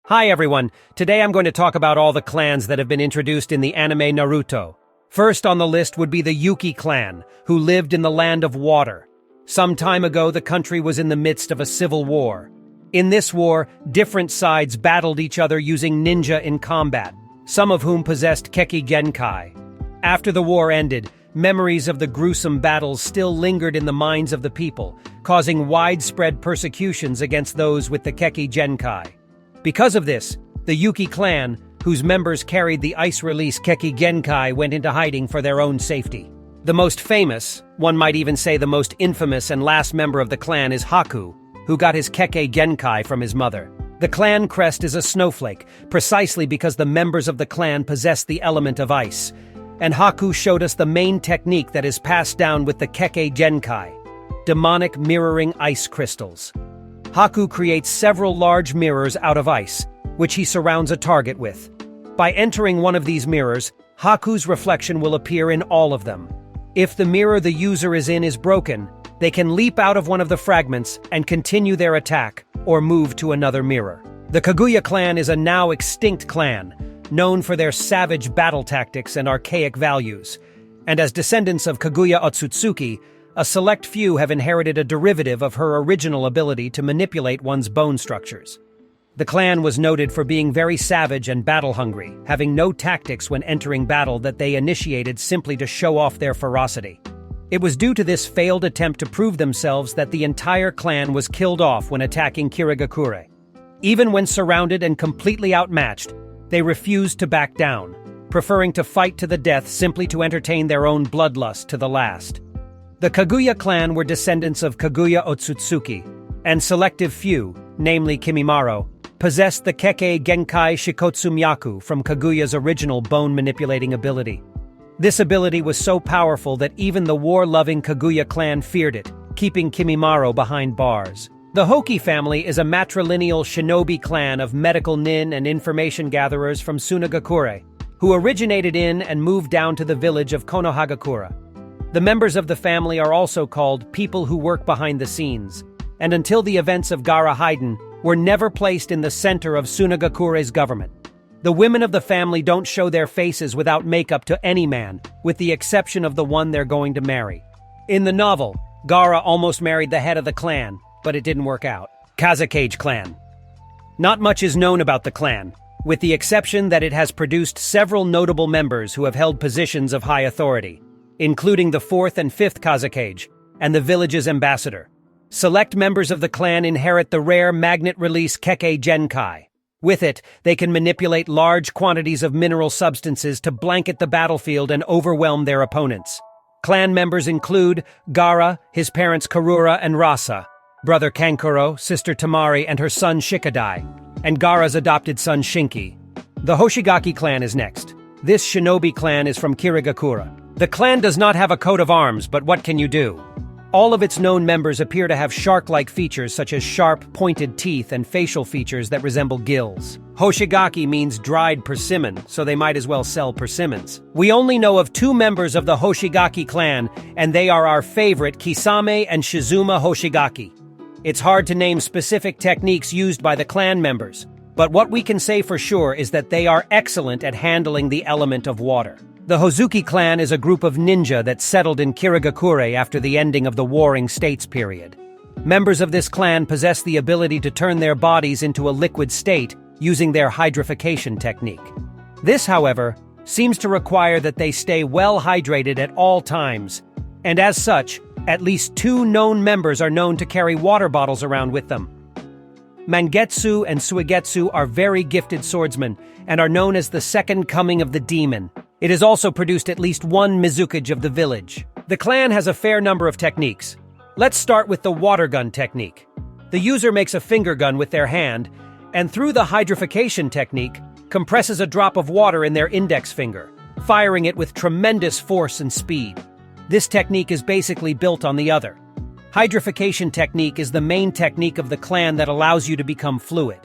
Hi everyone, today I'm going to talk about all the clans that have been introduced in the anime Naruto. First on the list would be the Yuki Clan, who lived in the land of water. Some time ago, the country was in the midst of a civil war. In this war, different sides battled each other using ninja in combat, some of whom possessed Kekkei Genkai. After the war ended, memories of the gruesome battles still lingered in the minds of the people, causing widespread persecutions against those with the Kekkei Genkai. Because of this, the Yuki Clan, whose members carried the ice-release Kekkei Genkai, went into hiding for their own safety. The most famous, one might even say the most infamous and last member of the clan is Haku, who got his Kekkei Genkai from his mother. The clan crest is a snowflake, precisely because the members of the clan possess the element of ice. And Haku showed us the main technique that is passed down with the Kekkei Genkai: demonic mirroring ice crystals. Haku creates several large mirrors out of ice, which he surrounds a target with. By entering one of these mirrors, Haku's reflection will appear in all of them. If the mirror the user is in is broken, they can leap out of one of the fragments and continue their attack, or move to another mirror. The Kaguya Clan is a now extinct clan, known for their savage battle tactics and archaic values. And as descendants of Kaguya Ōtsutsuki, a select few have inherited a derivative of her original ability to manipulate one's bone structures. The clan was noted for being very savage and battle-hungry, having no tactics when entering battle that they initiated simply to show off their ferocity. It was due to this failed attempt to prove themselves that the entire clan was killed off when attacking Kirigakure. Even when surrounded and completely outmatched, they refused to back down, preferring to fight to the death simply to entertain their own bloodlust to the last. The Kaguya Clan were descendants of Kaguya Ōtsutsuki, and selective few, namely Kimimaro, possessed the Kekkei Genkai Shikotsumyaku from Kaguya's original bone-manipulating ability. This ability was so powerful that even the war-loving Kaguya Clan feared it, keeping Kimimaro behind bars. The Hoki family is a matrilineal shinobi clan of medical nin and information gatherers from Sunagakure, who originated in and moved down to the village of Konohagakure. The members of the family are also called people who work behind the scenes, and until the events of Gara Haiden, were never placed in the center of Sunagakure's government. The women of the family don't show their faces without makeup to any man, with the exception of the one they're going to marry. In the novel, Gara almost married the head of the clan, but it didn't work out. Kazekage Clan. Not much is known about the clan, with the exception that it has produced several notable members who have held positions of high authority, including the 4th and 5th Kazekage, and the village's ambassador. Select members of the clan inherit the rare magnet-release Kekkei Genkai. With it, they can manipulate large quantities of mineral substances to blanket the battlefield and overwhelm their opponents. Clan members include Gara, his parents Karura and Rasa, brother Kankuro, sister Tamari, and her son Shikadai, and Gara's adopted son Shinki. The Hoshigaki Clan is next. This shinobi clan is from Kirigakure. The clan does not have a coat of arms, but what can you do? All of its known members appear to have shark-like features such as sharp, pointed teeth and facial features that resemble gills. Hoshigaki means dried persimmon, so they might as well sell persimmons. We only know of 2 members of the Hoshigaki clan, and they are our favorite Kisame and Shizuma Hoshigaki. It's hard to name specific techniques used by the clan members, but what we can say for sure is that they are excellent at handling the element of water. The Hozuki Clan is a group of ninja that settled in Kirigakure after the ending of the Warring States period. Members of this clan possess the ability to turn their bodies into a liquid state using their hydrification technique. This, however, seems to require that they stay well hydrated at all times, and as such, at least 2 known members are known to carry water bottles around with them. Mangetsu and Suigetsu are very gifted swordsmen and are known as the second coming of the demon. It has also produced at least 1 Mizukage of the village. The clan has a fair number of techniques. Let's start with the water gun technique. The user makes a finger gun with their hand, and through the hydrification technique, compresses a drop of water in their index finger, firing it with tremendous force and speed. This technique is basically built on the other. Hydrification technique is the main technique of the clan that allows you to become fluid.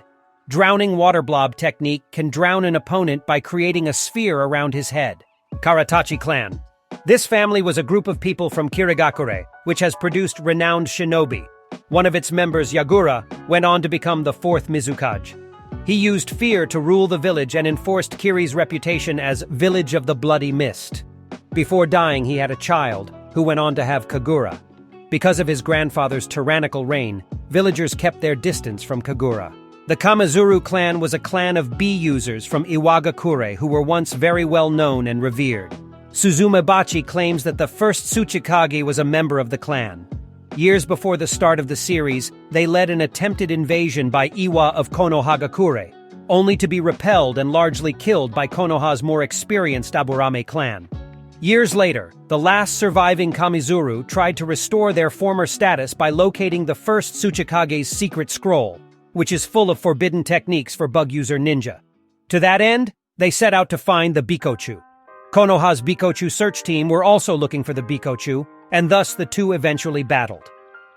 Drowning water blob technique can drown an opponent by creating a sphere around his head. Karatachi Clan. This family was a group of people from Kirigakure, which has produced renowned shinobi. One of its members, Yagura, went on to become the 4th Mizukage. He used fear to rule the village and enforced Kiri's reputation as Village of the Bloody Mist. Before dying, he had a child, who went on to have Kagura. Because of his grandfather's tyrannical reign, villagers kept their distance from Kagura. The Kamizuru Clan was a clan of bee users from Iwagakure who were once very well known and revered. Suzumebachi claims that the first Tsuchikage was a member of the clan. Years before the start of the series, they led an attempted invasion by Iwa of Konohagakure, only to be repelled and largely killed by Konoha's more experienced Aburame clan. Years later, the last surviving Kamizuru tried to restore their former status by locating the first Tsuchikage's secret scroll, which is full of forbidden techniques for bug user ninja. To that end, they set out to find the Bikochu. Konoha's Bikochu search team were also looking for the Bikochu, and thus the two eventually battled.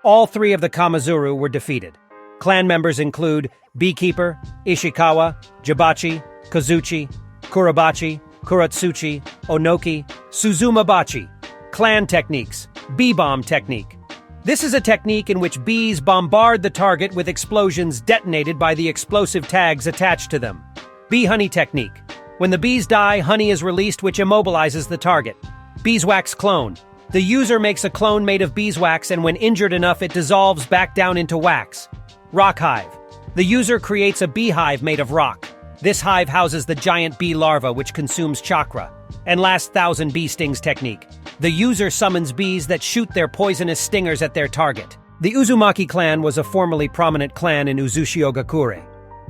All three of the Kamizuru were defeated. Clan members include Beekeeper, Ishikawa, Jibachi, Kazuchi, Kurabachi, Kuratsuchi, Onoki, Suzumebachi. Clan techniques. Bee bomb technique. This is a technique in which bees bombard the target with explosions detonated by the explosive tags attached to them. Bee honey technique. When the bees die, honey is released which immobilizes the target. Beeswax clone. The user makes a clone made of beeswax and when injured enough it dissolves back down into wax. Rock hive. The user creates a beehive made of rock. This hive houses the giant bee larva which consumes chakra. And last 1,000 bee stings technique. The user summons bees that shoot their poisonous stingers at their target. The Uzumaki Clan was a formerly prominent clan in Uzushiogakure.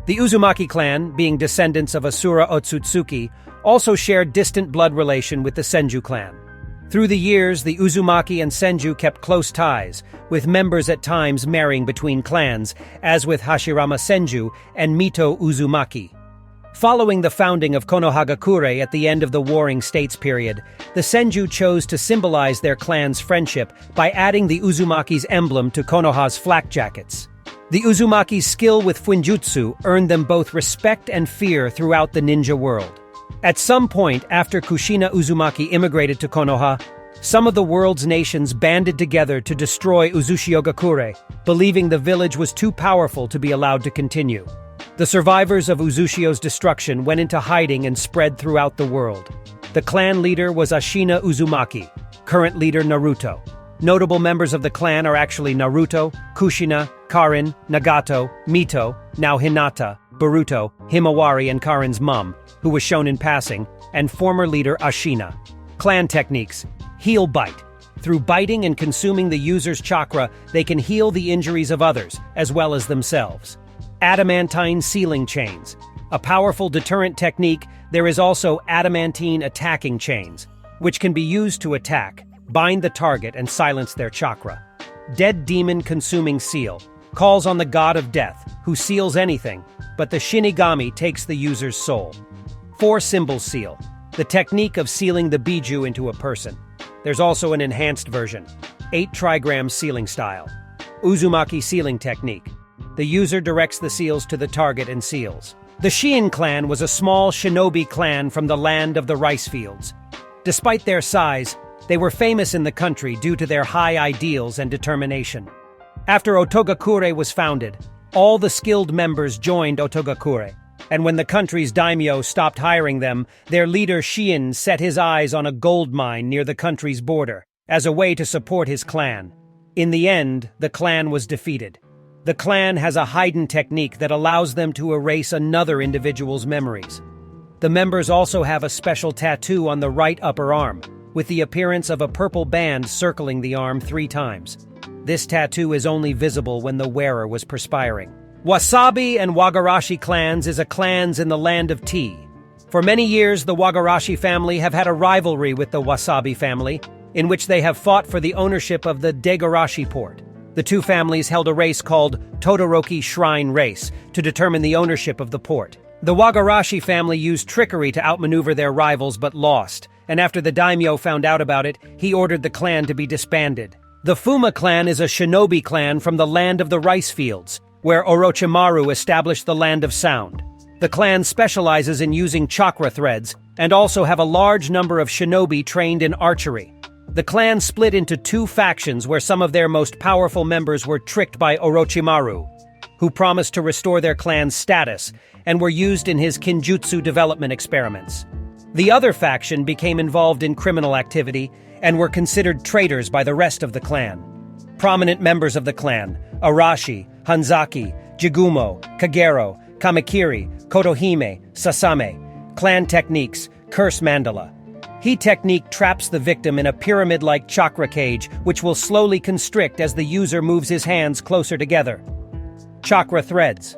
The Uzumaki Clan, being descendants of Asura Ōtsutsuki, also shared distant blood relation with the Senju Clan. Through the years, the Uzumaki and Senju kept close ties, with members at times marrying between clans, as with Hashirama Senju and Mito Uzumaki. Following the founding of Konohagakure at the end of the Warring States period, the Senju chose to symbolize their clan's friendship by adding the Uzumaki's emblem to Konoha's flak jackets. The Uzumaki's skill with Fuinjutsu earned them both respect and fear throughout the ninja world. At some point after Kushina Uzumaki immigrated to Konoha, some of the world's nations banded together to destroy Uzushiogakure, believing the village was too powerful to be allowed to continue. The survivors of Uzushio's destruction went into hiding and spread throughout the world. The clan leader was Ashina Uzumaki, current leader Naruto. Notable members of the clan are actually Naruto, Kushina, Karin, Nagato, Mito, now Hinata, Boruto, Himawari and Karin's mum, who was shown in passing, and former leader Ashina. Clan techniques. Heal bite. Through biting and consuming the user's chakra, they can heal the injuries of others, as well as themselves. Adamantine sealing chains. A powerful deterrent technique, there is also adamantine attacking chains, which can be used to attack, bind the target and silence their chakra. Dead demon consuming seal. Calls on the god of death, who seals anything, but the Shinigami takes the user's soul. 4 symbol seal. The technique of sealing the biju into a person. There's also an enhanced version. 8 trigram sealing style. Uzumaki sealing technique. The user directs the seals to the target and seals. The Shiin Clan was a small shinobi clan from the land of the rice fields. Despite their size, they were famous in the country due to their high ideals and determination. After Otogakure was founded, all the skilled members joined Otogakure, and when the country's daimyo stopped hiring them, their leader Shiin set his eyes on a gold mine near the country's border, as a way to support his clan. In the end, the clan was defeated. The clan has a hidden technique that allows them to erase another individual's memories. The members also have a special tattoo on the right upper arm, with the appearance of a purple band circling the arm 3 times. This tattoo is only visible when the wearer was perspiring. Wasabi and Wagarashi clans is a clans in the land of tea. For many years, the Wagarashi family have had a rivalry with the Wasabi family, in which they have fought for the ownership of the Degarashi port. The two families held a race called Todoroki Shrine Race to determine the ownership of the port. The Wagarashi family used trickery to outmaneuver their rivals but lost, and after the daimyo found out about it, he ordered the clan to be disbanded. The Fuma Clan is a shinobi clan from the land of the rice fields, where Orochimaru established the Land of Sound. The clan specializes in using chakra threads, and also have a large number of shinobi trained in archery. The clan split into 2 factions where some of their most powerful members were tricked by Orochimaru, who promised to restore their clan's status and were used in his Kinjutsu development experiments. The other faction became involved in criminal activity and were considered traitors by the rest of the clan. Prominent members of the clan: Arashi, Hanzaki, Jigumo, Kagero, Kamikiri, Kotohime, Sasame. Clan techniques: Curse Mandala. He technique traps the victim in a pyramid-like chakra cage, which will slowly constrict as the user moves his hands closer together. Chakra threads.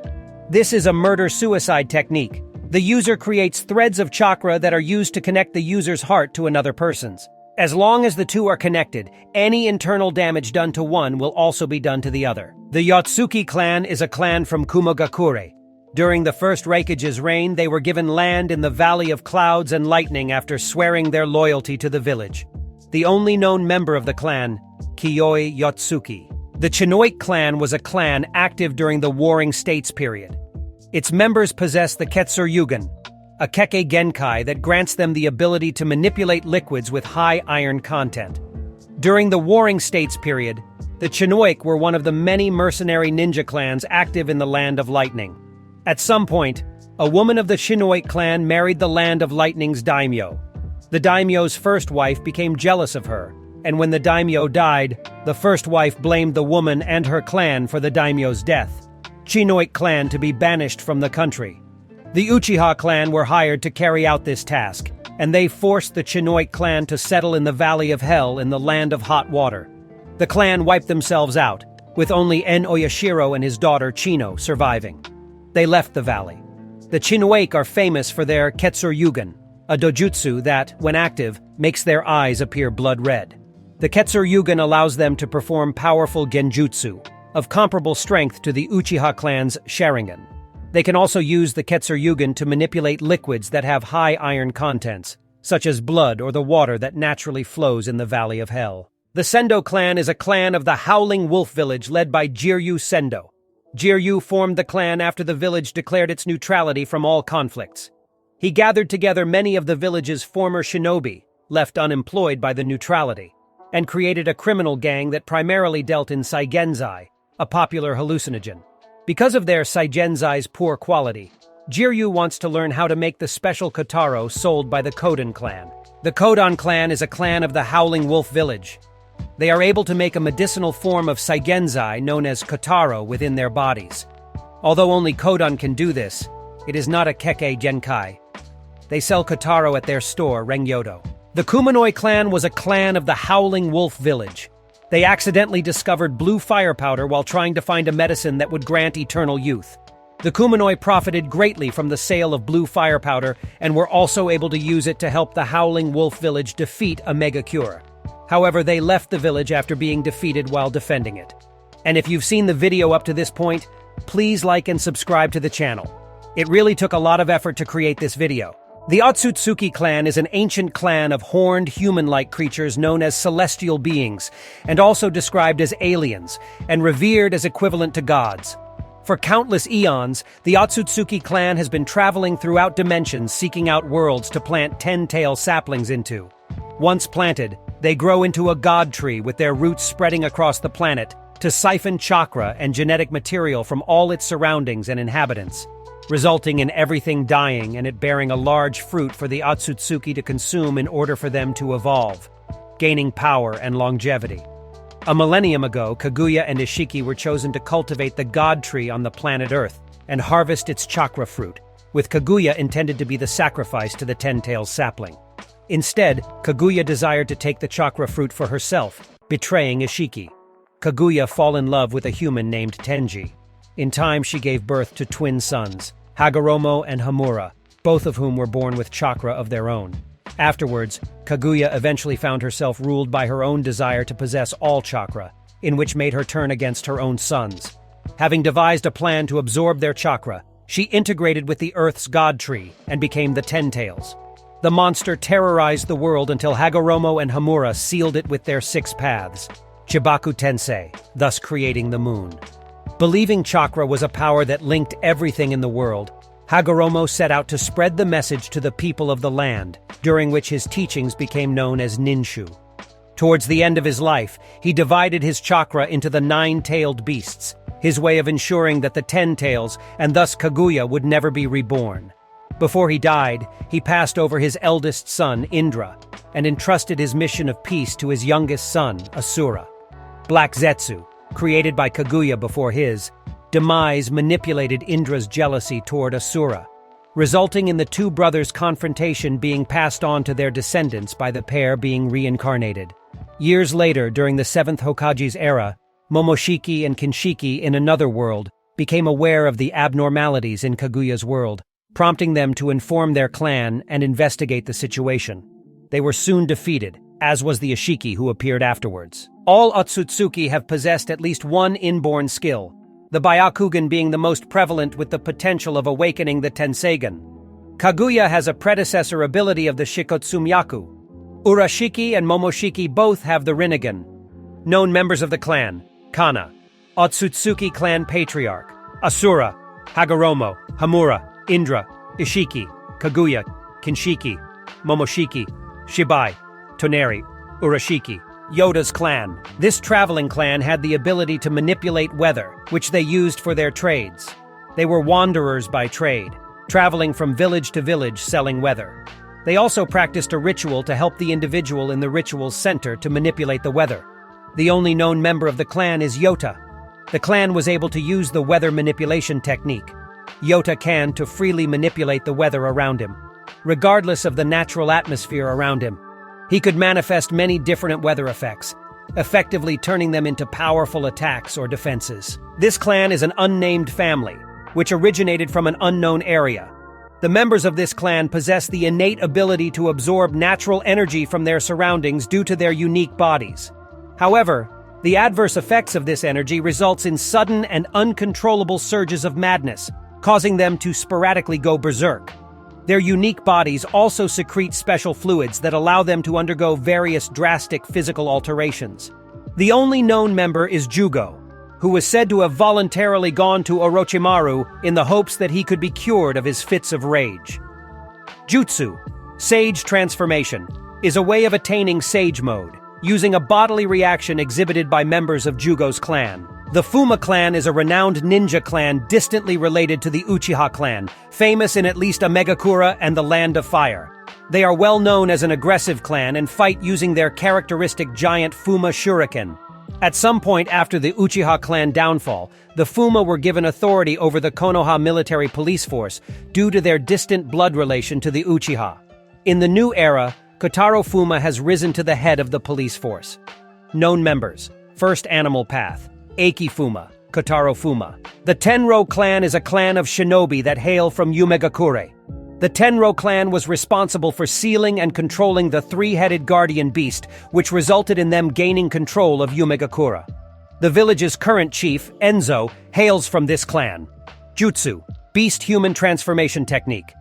This is a murder-suicide technique. The user creates threads of chakra that are used to connect the user's heart to another person's. As long as the two are connected, any internal damage done to one will also be done to the other. The Yotsuki Clan is a clan from Kumogakure. During the first Reikage's reign, they were given land in the Valley of Clouds and Lightning after swearing their loyalty to the village. The only known member of the clan, Kiyoi Yotsuki. The Chinoike Clan was a clan active during the Warring States period. Its members possess the Ketsuryugen, a Kekkei Genkai that grants them the ability to manipulate liquids with high iron content. During the Warring States period, the Chinoike were one of the many mercenary ninja clans active in the Land of Lightning. At some point, a woman of the Chinoike clan married the Land of Lightning's daimyo. The daimyo's first wife became jealous of her, and when the daimyo died, the first wife blamed the woman and her clan for the daimyo's death. Chinoike Clan to be banished from the country. The Uchiha Clan were hired to carry out this task, and they forced the Chinoike Clan to settle in the Valley of Hell in the Land of Hot Water. The clan wiped themselves out, with only En Oyashiro and his daughter Chino surviving. They left the valley. The Chinoike are famous for their Ketsuryugen, a dojutsu that, when active, makes their eyes appear blood red. The Ketsuryugen allows them to perform powerful genjutsu, of comparable strength to the Uchiha Clan's Sharingan. They can also use the Ketsuryugen to manipulate liquids that have high iron contents, such as blood or the water that naturally flows in the Valley of Hell. The Sendo Clan is a clan of the Howling Wolf Village led by Jiryu Sendo. Jiryu formed the clan after the village declared its neutrality from all conflicts. He gathered together many of the village's former shinobi, left unemployed by the neutrality, and created a criminal gang that primarily dealt in Saigenzai, a popular hallucinogen. Because of their Saigenzai's poor quality, Jiryu wants to learn how to make the special Kotaro sold by the Kedoin Clan. The Kedoin Clan is a clan of the Howling Wolf Village. They are able to make a medicinal form of Saigenzai known as Kotaro within their bodies. Although only Kedoin can do this, it is not a Kekkei Genkai. They sell Kotaro at their store, Rengyodo. The Kumanoi Clan was a clan of the Howling Wolf Village. They accidentally discovered blue fire powder while trying to find a medicine that would grant eternal youth. The Kumanoi profited greatly from the sale of blue fire powder and were also able to use it to help the Howling Wolf Village defeat a mega cure. However, they left the village after being defeated while defending it. And if you've seen the video up to this point, please like and subscribe to the channel. It really took a lot of effort to create this video. The Ōtsutsuki Clan is an ancient clan of horned human-like creatures known as celestial beings, and also described as aliens, and revered as equivalent to gods. For countless eons, the Ōtsutsuki Clan has been traveling throughout dimensions seeking out worlds to plant 10-tail saplings into. Once planted, they grow into a god tree with their roots spreading across the planet to siphon chakra and genetic material from all its surroundings and inhabitants, resulting in everything dying and it bearing a large fruit for the Ōtsutsuki to consume in order for them to evolve, gaining power and longevity. A millennium ago, Kaguya and Ishiki were chosen to cultivate the god tree on the planet Earth and harvest its chakra fruit, with Kaguya intended to be the sacrifice to the 10-tailed sapling. Instead, Kaguya desired to take the chakra fruit for herself, betraying Ishiki. Kaguya fall in love with a human named Tenji. In time, she gave birth to twin sons, Hagoromo and Hamura, both of whom were born with chakra of their own. Afterwards, Kaguya eventually found herself ruled by her own desire to possess all chakra, in which made her turn against her own sons. Having devised a plan to absorb their chakra, she integrated with the Earth's god tree and became the 10-tails. The monster terrorized the world until Hagoromo and Hamura sealed it with their 6 paths, Chibaku Tensei, thus creating the moon. Believing chakra was a power that linked everything in the world, Hagoromo set out to spread the message to the people of the land, during which his teachings became known as Ninshu. Towards the end of his life, he divided his chakra into the 9-tailed beasts, his way of ensuring that the Ten Tails and thus Kaguya would never be reborn. Before he died, he passed over his eldest son, Indra, and entrusted his mission of peace to his youngest son, Asura. Black Zetsu, created by Kaguya before his demise, manipulated Indra's jealousy toward Asura, resulting in the two brothers' confrontation being passed on to their descendants by the pair being reincarnated. Years later, during the 7th Hokage's era, Momoshiki and Kinshiki in another world became aware of the abnormalities in Kaguya's world, prompting them to inform their clan and investigate the situation. They were soon defeated, as was the Ashiki who appeared afterwards. All Ōtsutsuki have possessed at least one inborn skill, the Byakugan being the most prevalent with the potential of awakening the Tenseigan. Kaguya has a predecessor ability of the Shikotsumyaku. Urashiki and Momoshiki both have the Rinnegan. Known members of the clan: Kana, Ōtsutsuki Clan Patriarch, Asura, Hagoromo, Hamura, Indra, Ishiki, Kaguya, Kinshiki, Momoshiki, Shibai, Toneri, Urashiki. Yoda's clan. This traveling clan had the ability to manipulate weather, which they used for their trades. They were wanderers by trade, traveling from village to village selling weather. They also practiced a ritual to help the individual in the ritual's center to manipulate the weather. The only known member of the clan is Yota. The clan was able to use the weather manipulation technique. Yota can to freely manipulate the weather around him, regardless of the natural atmosphere around him. He could manifest many different weather effects, effectively turning them into powerful attacks or defenses. This clan is an unnamed family, which originated from an unknown area. The members of this clan possess the innate ability to absorb natural energy from their surroundings due to their unique bodies. However, the adverse effects of this energy results in sudden and uncontrollable surges of madness, causing them to sporadically go berserk. Their unique bodies also secrete special fluids that allow them to undergo various drastic physical alterations. The only known member is Jugo, who was said to have voluntarily gone to Orochimaru in the hopes that he could be cured of his fits of rage. Jutsu, Sage Transformation, is a way of attaining Sage Mode, using a bodily reaction exhibited by members of Jugo's clan. The Fuma Clan is a renowned ninja clan distantly related to the Uchiha Clan, famous in at least Amegakura and the Land of Fire. They are well known as an aggressive clan and fight using their characteristic giant Fuma shuriken. At some point after the Uchiha Clan downfall, the Fuma were given authority over the Konoha military police force due to their distant blood relation to the Uchiha. In the new era, Kotaro Fuma has risen to the head of the police force. Known members: First Animal Path, Eiki Fuma, Kotaro Fuma. The Tenro Clan is a clan of shinobi that hail from Yumegakure. The Tenro Clan was responsible for sealing and controlling the three-headed guardian beast, which resulted in them gaining control of Yumegakura. The village's current chief, Enzo, hails from this clan. Jutsu, Beast-Human Transformation Technique.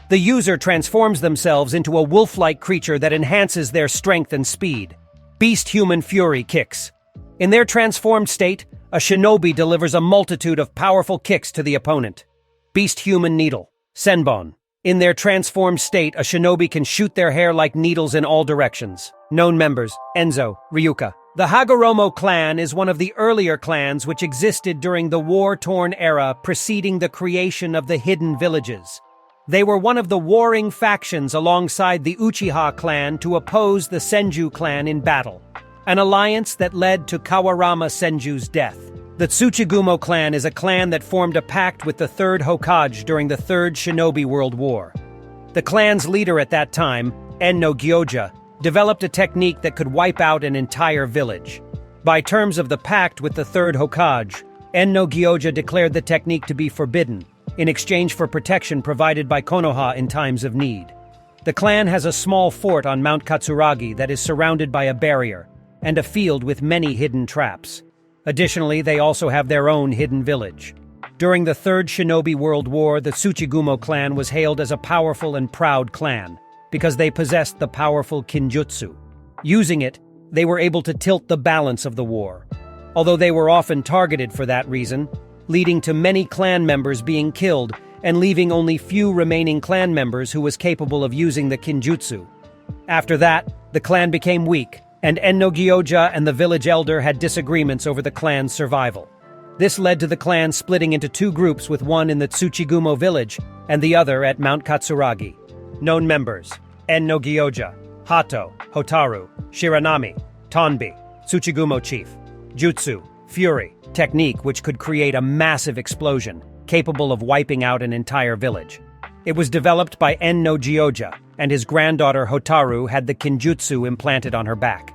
The user transforms themselves into a wolf-like creature that enhances their strength and speed. Beast-Human Fury Kicks. In their transformed state, a shinobi delivers a multitude of powerful kicks to the opponent. Beast-Human Needle. Senbon. In their transformed state, a shinobi can shoot their hair like needles in all directions. Known members: Enzo, Ryuka. The Hagoromo Clan is one of the earlier clans which existed during the war-torn era preceding the creation of the hidden villages. They were one of the warring factions alongside the Uchiha Clan to oppose the Senju Clan in battle, an alliance that led to Kawarama Senju's death. The Tsuchigumo Clan is a clan that formed a pact with the Third Hokage during the Third Shinobi World War. The clan's leader at that time, Enno Gyoja, developed a technique that could wipe out an entire village. By terms of the pact with the Third Hokage, Enno Gyoja declared the technique to be forbidden, in exchange for protection provided by Konoha in times of need. The clan has a small fort on Mount Katsuragi that is surrounded by a barrier, and a field with many hidden traps. Additionally, they also have their own hidden village. During the Third Shinobi World War, the Tsuchigumo Clan was hailed as a powerful and proud clan, because they possessed the powerful Kinjutsu. Using it, they were able to tilt the balance of the war, although they were often targeted for that reason, leading to many clan members being killed and leaving only few remaining clan members who was capable of using the Kinjutsu. After that, the clan became weak, and Enno Gyoja and the village elder had disagreements over the clan's survival. This led to the clan splitting into two groups, with one in the Tsuchigumo village and the other at Mount Katsuragi. Known members: En no Gyoja, Hato, Hotaru, Shiranami, Tonbi, Tsuchigumo Chief. Jutsu, Fury, technique which could create a massive explosion, capable of wiping out an entire village. It was developed by En no Gyoja, and his granddaughter Hotaru had the Kinjutsu implanted on her back.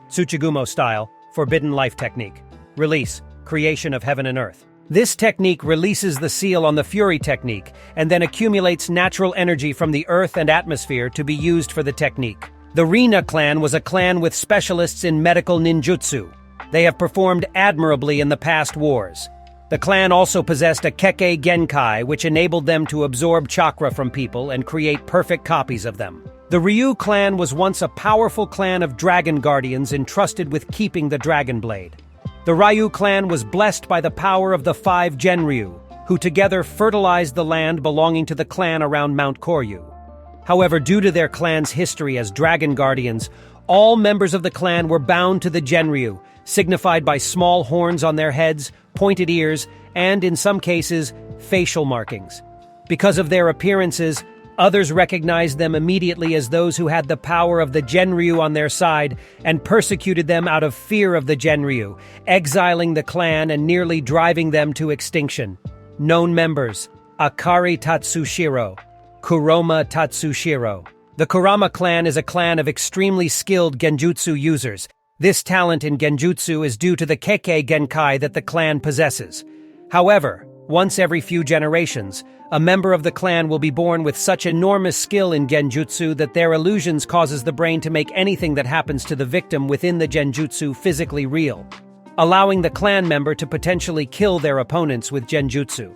Tsuchigumo style, Forbidden Life technique. Release, creation of heaven and earth. This technique releases the seal on the Fury technique and then accumulates natural energy from the earth and atmosphere to be used for the technique. The Rinha Clan was a clan with specialists in medical ninjutsu. They have performed admirably in the past wars. The clan also possessed a Kekkei Genkai, which enabled them to absorb chakra from people and create perfect copies of them. The Ryu Clan was once a powerful clan of dragon guardians entrusted with keeping the dragon blade. The Ryu Clan was blessed by the power of the 5 Genryu, who together fertilized the land belonging to the clan around Mount Koryu. However, due to their clan's history as dragon guardians, all members of the clan were bound to the Genryu, signified by small horns on their heads, pointed ears, and, in some cases, facial markings. Because of their appearances, others recognized them immediately as those who had the power of the Genryu on their side and persecuted them out of fear of the Genryu, exiling the clan and nearly driving them to extinction. Known members: Akari Tatsushiro, Kurama Tatsushiro. The Kurama Clan is a clan of extremely skilled genjutsu users. This talent in genjutsu is due to the Kekkei Genkai that the clan possesses. However, once every few generations, a member of the clan will be born with such enormous skill in genjutsu that their illusions causes the brain to make anything that happens to the victim within the genjutsu physically real, allowing the clan member to potentially kill their opponents with genjutsu.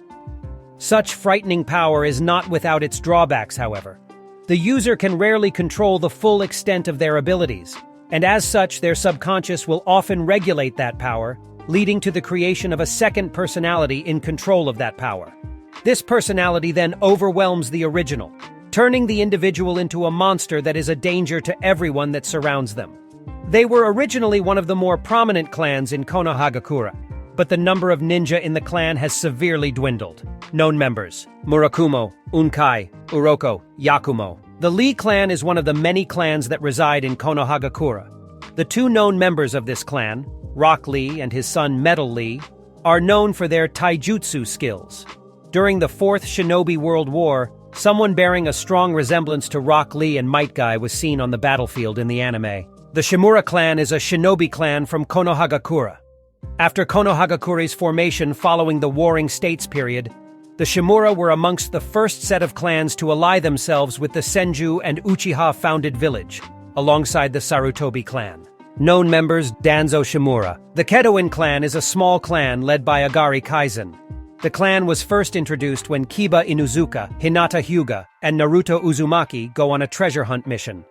Such frightening power is not without its drawbacks, however. The user can rarely control the full extent of their abilities, and as such their subconscious will often regulate that power, leading to the creation of a second personality in control of that power. This personality then overwhelms the original, turning the individual into a monster that is a danger to everyone that surrounds them. They were originally one of the more prominent clans in Konohagakure, but the number of ninja in the clan has severely dwindled. Known members: Murakumo, Unkai, Uroko, Yakumo. The Lee clan is one of the many clans that reside in Konohagakure. The two known members of this clan, Rock Lee and his son Metal Lee, are known for their taijutsu skills. During the Fourth Shinobi World War, someone bearing a strong resemblance to Rock Lee and Might Guy was seen on the battlefield in the anime. The Shimura Clan is a shinobi clan from Konohagakure. After Konohagakure's formation following the Warring States period, the Shimura were amongst the first set of clans to ally themselves with the Senju and Uchiha-founded village, alongside the Sarutobi clan. Known members: Danzo Shimura. The Kedoin Clan is a small clan led by Agari Kaizen. The clan was first introduced when Kiba Inuzuka, Hinata Hyuga, and Naruto Uzumaki go on a treasure hunt mission.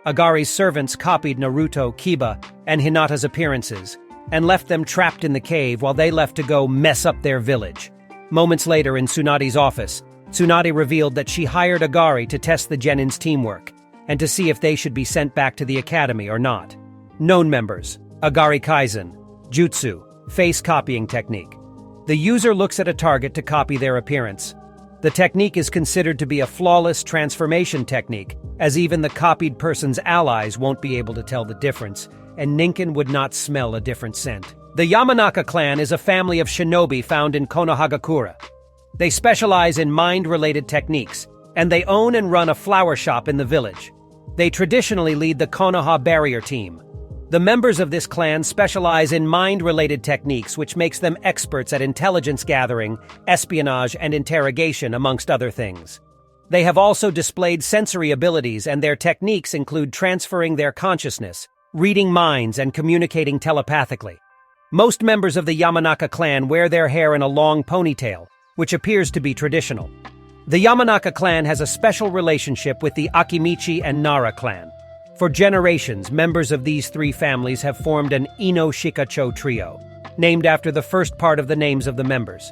Agari's servants copied Naruto, Kiba, and Hinata's appearances, and left them trapped in the cave while they left to go mess up their village. Moments later in Tsunadi's office, Tsunade revealed that she hired Agari to test the Genin's teamwork, and to see if they should be sent back to the academy or not. Known members: Agari Kaizen, Jutsu, face copying technique. The user looks at a target to copy their appearance. The technique is considered to be a flawless transformation technique, as even the copied person's allies won't be able to tell the difference, and Ninken would not smell a different scent. The Yamanaka Clan is a family of shinobi found in Konohagakure. They specialize in mind-related techniques, and they own and run a flower shop in the village. They traditionally lead the Konoha Barrier Team. The members of this clan specialize in mind-related techniques, which makes them experts at intelligence gathering, espionage, and interrogation, amongst other things. They have also displayed sensory abilities, and their techniques include transferring their consciousness, reading minds, and communicating telepathically. Most members of the Yamanaka clan wear their hair in a long ponytail, which appears to be traditional. The Yamanaka clan has a special relationship with the Akimichi and Nara clan. For generations, members of these three families have formed an Ino Shikacho trio, named after the first part of the names of the members.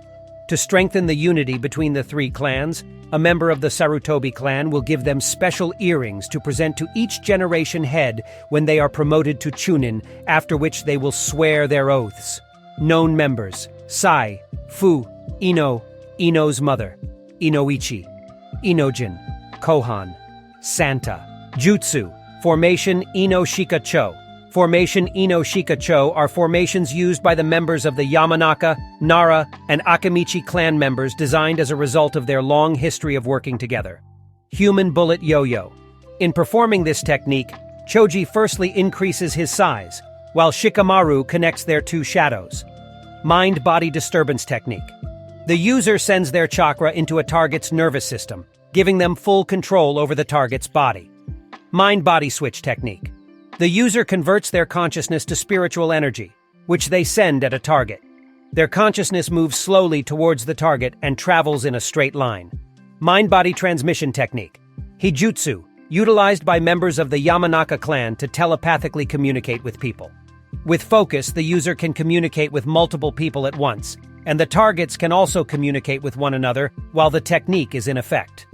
To strengthen the unity between the three clans, a member of the Sarutobi clan will give them special earrings to present to each generation head when they are promoted to Chunin, after which they will swear their oaths. Known members: Sai, Fu, Ino, Ino's mother, Inoichi, Inojin, Kohan, Santa. Jutsu, Formation Ino Shikacho. Formation Ino Shikacho are formations used by the members of the Yamanaka, Nara, and Akimichi clan members designed as a result of their long history of working together. Human Bullet Yo-Yo. In performing this technique, Choji firstly increases his size, while Shikamaru connects their two shadows. Mind-Body Disturbance Technique. The user sends their chakra into a target's nervous system, giving them full control over the target's body. Mind-Body Switch Technique. The user converts their consciousness to spiritual energy, which they send at a target. Their consciousness moves slowly towards the target and travels in a straight line. Mind-Body Transmission Technique. Hijutsu, utilized by members of the Yamanaka clan to telepathically communicate with people. With focus, the user can communicate with multiple people at once, and the targets can also communicate with one another while the technique is in effect.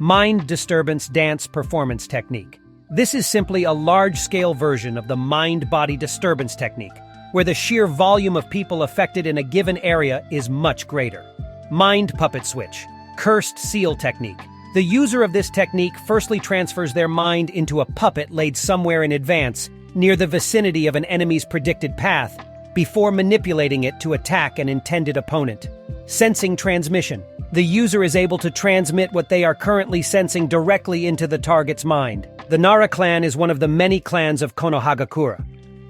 Mind Disturbance Dance Performance Technique. This is simply a large-scale version of the mind-body disturbance technique, where the sheer volume of people affected in a given area is much greater. Mind Puppet Switch. Cursed Seal Technique. The user of this technique firstly transfers their mind into a puppet laid somewhere in advance, near the vicinity of an enemy's predicted path, before manipulating it to attack an intended opponent. Sensing Transmission. The user is able to transmit what they are currently sensing directly into the target's mind. The Nara Clan is one of the many clans of Konohagakure.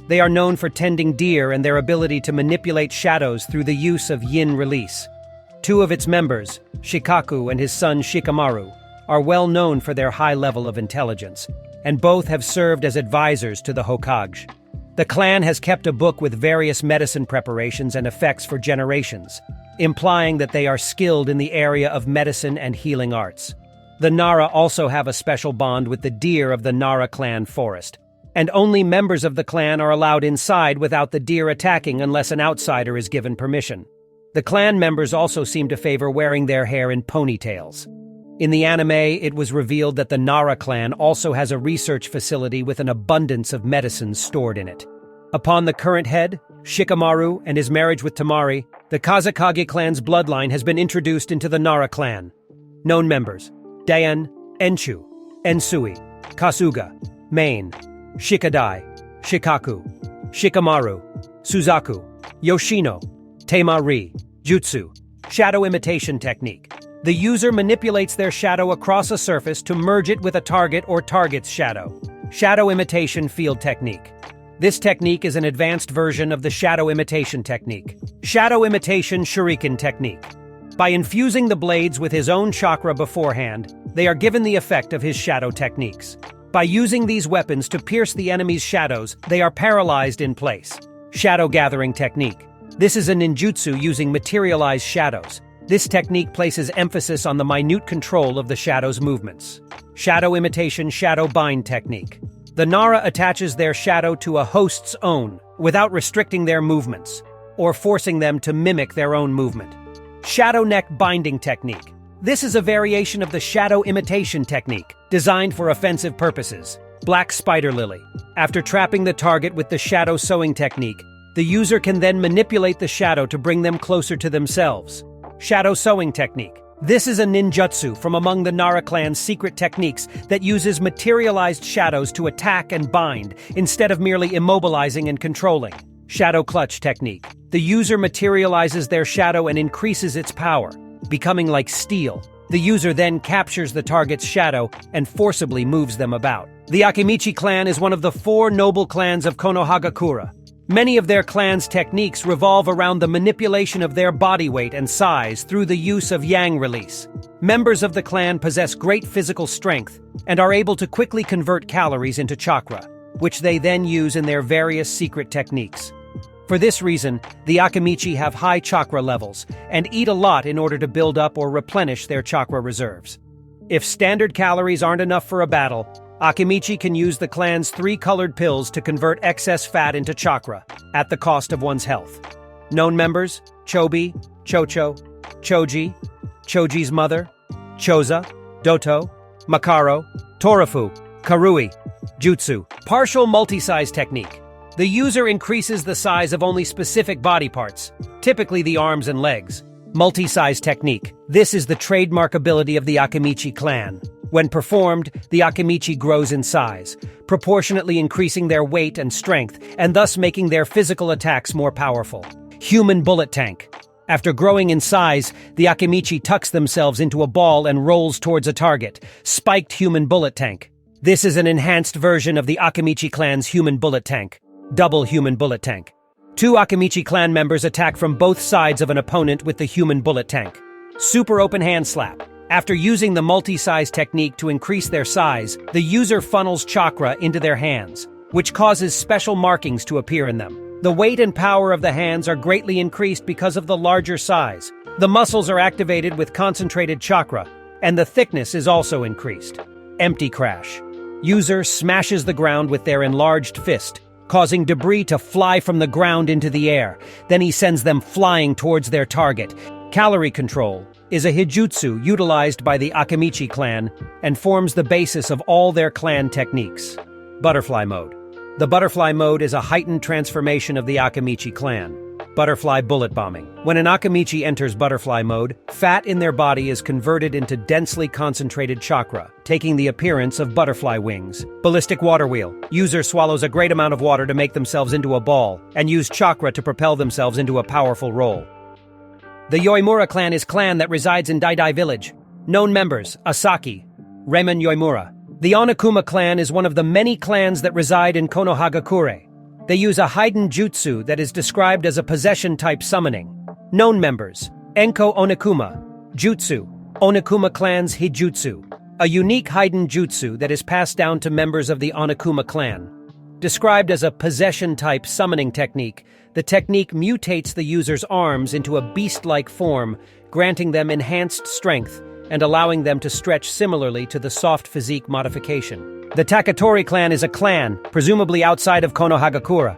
They are known for tending deer and their ability to manipulate shadows through the use of yin release. Two of its members, Shikaku and his son Shikamaru, are well known for their high level of intelligence, and both have served as advisors to the Hokage. The clan has kept a book with various medicine preparations and effects for generations, implying that they are skilled in the area of medicine and healing arts. The Nara also have a special bond with the deer of the Nara clan forest, and only members of the clan are allowed inside without the deer attacking unless an outsider is given permission. The clan members also seem to favor wearing their hair in ponytails. In the anime, it was revealed that the Nara clan also has a research facility with an abundance of medicines stored in it. Upon the current head, Shikamaru, and his marriage with Temari, the Kazekage clan's bloodline has been introduced into the Nara clan. Known members: Daen, Enchu, Ensui, Kasuga, Main, Shikadai, Shikaku, Shikamaru, Suzaku, Yoshino, Temari. Jutsu, Shadow Imitation Technique. The user manipulates their shadow across a surface to merge it with a target or target's shadow. Shadow Imitation Field Technique. This technique is an advanced version of the Shadow Imitation Technique. Shadow Imitation Shuriken Technique. By infusing the blades with his own chakra beforehand, they are given the effect of his shadow techniques. By using these weapons to pierce the enemy's shadows, they are paralyzed in place. Shadow Gathering Technique. This is a ninjutsu using materialized shadows. This technique places emphasis on the minute control of the shadow's movements. Shadow Imitation Shadow Bind Technique. The Nara attaches their shadow to a host's own without restricting their movements or forcing them to mimic their own movement. Shadow Neck Binding Technique. This is a variation of the Shadow Imitation Technique, designed for offensive purposes. Black Spider Lily. After trapping the target with the Shadow Sewing Technique, the user can then manipulate the shadow to bring them closer to themselves. Shadow Sewing Technique. This is a ninjutsu from among the Nara clan's secret techniques that uses materialized shadows to attack and bind, instead of merely immobilizing and controlling. Shadow Clutch Technique. The user materializes their shadow and increases its power, becoming like steel. The user then captures the target's shadow and forcibly moves them about. The Akimichi Clan is one of the 4 noble clans of Konohagakure. Many of their clan's techniques revolve around the manipulation of their body weight and size through the use of yang release. Members of the clan possess great physical strength and are able to quickly convert calories into chakra, which they then use in their various secret techniques. For this reason, the Akimichi have high chakra levels and eat a lot in order to build up or replenish their chakra reserves. If standard calories aren't enough for a battle, Akimichi can use the clan's 3 colored pills to convert excess fat into chakra, at the cost of one's health. Known members: Chobi, Chocho, Choji, Choji's mother, Choza, Doto, Makaro, Torafu, Karui. Jutsu, Partial Multi-Size Technique. The user increases the size of only specific body parts, typically the arms and legs. Multi-size technique. This is the trademark ability of the Akimichi Clan. When performed, the Akimichi grows in size, proportionately increasing their weight and strength, and thus making their physical attacks more powerful. Human bullet tank. After growing in size, the Akimichi tucks themselves into a ball and rolls towards a target, spiked human bullet tank. This is an enhanced version of the Akimichi Clan's human bullet tank. Double human bullet tank. Two Akimichi Clan members attack from both sides of an opponent with the human bullet tank. Super open hand slap. After using the multi-size technique to increase their size, the user funnels chakra into their hands, which causes special markings to appear in them. The weight and power of the hands are greatly increased because of the larger size. The muscles are activated with concentrated chakra, and the thickness is also increased. Empty crash. User smashes the ground with their enlarged fist, causing debris to fly from the ground into the air. Then he sends them flying towards their target. Calorie control is a hijutsu utilized by the Akimichi Clan and forms the basis of all their clan techniques. Butterfly mode. The butterfly mode is a heightened transformation of the Akimichi Clan. Butterfly bullet bombing. When an Akimichi enters butterfly mode, fat in their body is converted into densely concentrated chakra, taking the appearance of butterfly wings. Ballistic water wheel. User swallows a great amount of water to make themselves into a ball, and use chakra to propel themselves into a powerful roll. The Yoimura Clan is clan that resides in Daidai village. Known members: Asaki, Ramen Yoimura. The Onikuma Clan is one of the many clans that reside in Konohagakure. They use a hidden jutsu that is described as a possession-type summoning. Known members: Enko Onikuma, Jutsu, Onikuma Clan's Hijutsu, a unique hidden jutsu that is passed down to members of the Onikuma Clan. Described as a possession-type summoning technique, the technique mutates the user's arms into a beast-like form, granting them enhanced strength and allowing them to stretch similarly to the soft physique modification. The Takatori Clan is a clan, presumably outside of Konohagakure.